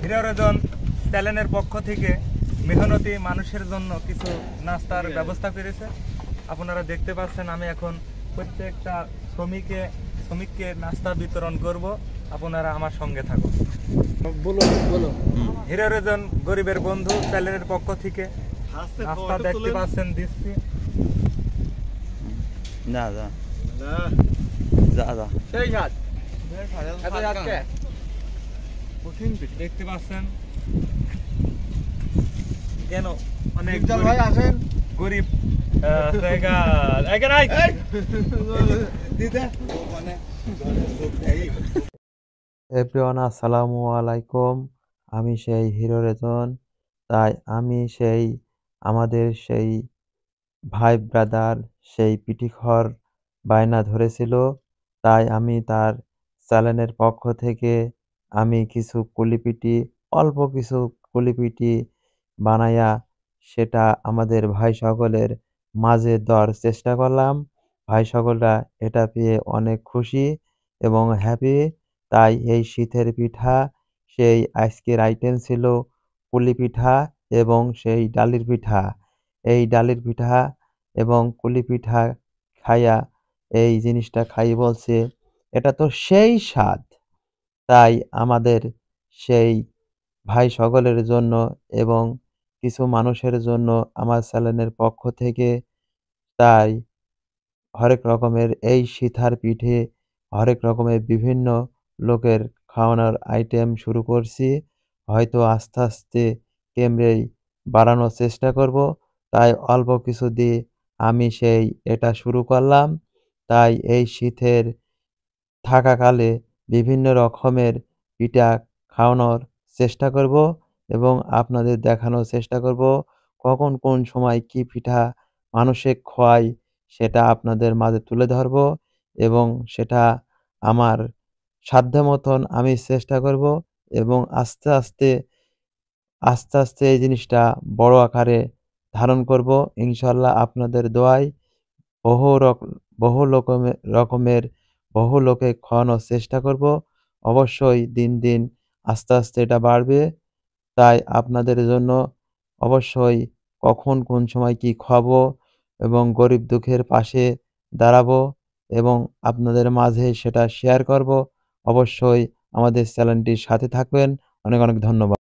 হিরারজন চ্যানেলের পক্ষ থেকে মেহনতি মানুষের জন্য কিছু নাস্তার ব্যবস্থা করেছে। আপনারা দেখতে পাচ্ছেন আমি এখন প্রত্যেকটা শ্রমিককে নাস্তা বিতরণ করব। আপনারা আমার সঙ্গে থাকুন। বলো হিরারজন গরিবের বন্ধু চ্যানেলের পক্ষ থেকে নাস্তা দেখতে পাচ্ছেন দিচ্ছি। দেখতে পাচ্ছেন কেন অনেক গরিব এভরিওয়ান আসসালামু আলাইকুম। আমি সেই হিরো রেজন। তাই আমি আমাদের সেই ভাই ব্রাদার সেই পিটিখর বায়না ধরেছিল, তাই আমি তার চ্যানেলের পক্ষ থেকে আমি কিছু অল্প কিছু কুলিপিটি বানাইয়া সেটা আমাদের ভাই সকলের মাঝে দেওয়ার চেষ্টা করলাম। ভাই সকলরা এটা পেয়ে অনেক খুশি এবং হ্যাপি। তাই এই শীতের পিঠা সেই আজকের আইটেম ছিল পুলি পিঠা এবং সেই ডালির পিঠা। এই ডালির পিঠা এবং পুলি পিঠা খাইয়া এই জিনিসটা খাই বলছে এটা তো সেই স্বাদ। তাই আমাদের সেই ভাই সকলের জন্য এবং কিছু মানুষের জন্য আমার চ্যানেলের পক্ষ থেকে তাই হরেক রকমের এই সিথার পিঠে হরেক রকমের বিভিন্ন লোকের খাওয়ানোর আইটেম শুরু করছি। হয়তো আস্তে আস্তে ক্যামেরায় বাড়ানোর চেষ্টা করব। তাই অল্প কিছু দিয়ে আমি এটা শুরু করলাম। তাই এই শীতের থাকাকালে বিভিন্ন রকমের পিঠা খাওয়ানোর চেষ্টা করব এবং আপনাদের দেখানোর চেষ্টা করব কখন কোন সময় কি পিঠা মানুষে খোয়াই সেটা আপনাদের মাঝে তুলে ধরব এবং সেটা আমার সাধ্য মতন আমি চেষ্টা করব এবং আস্তে আস্তে এই জিনিসটা বড় আকারে ধারণ করব ইনশাল্লাহ। আপনাদের দোয়ায় বহু রক বহু রকমের বহু লোকে খাওয়ানোর চেষ্টা করব। অবশ্যই দিন দিন আস্তে এটা বাড়বে। তাই আপনাদের জন্য অবশ্যই কখন কোন সময় কি খাবো এবং গরিব দুঃখের পাশে দাঁড়াবো এবং আপনাদের মাঝে সেটা শেয়ার করব। অবশ্যই আমাদের চ্যানেলটির সাথে থাকবেন। অনেক অনেক ধন্যবাদ।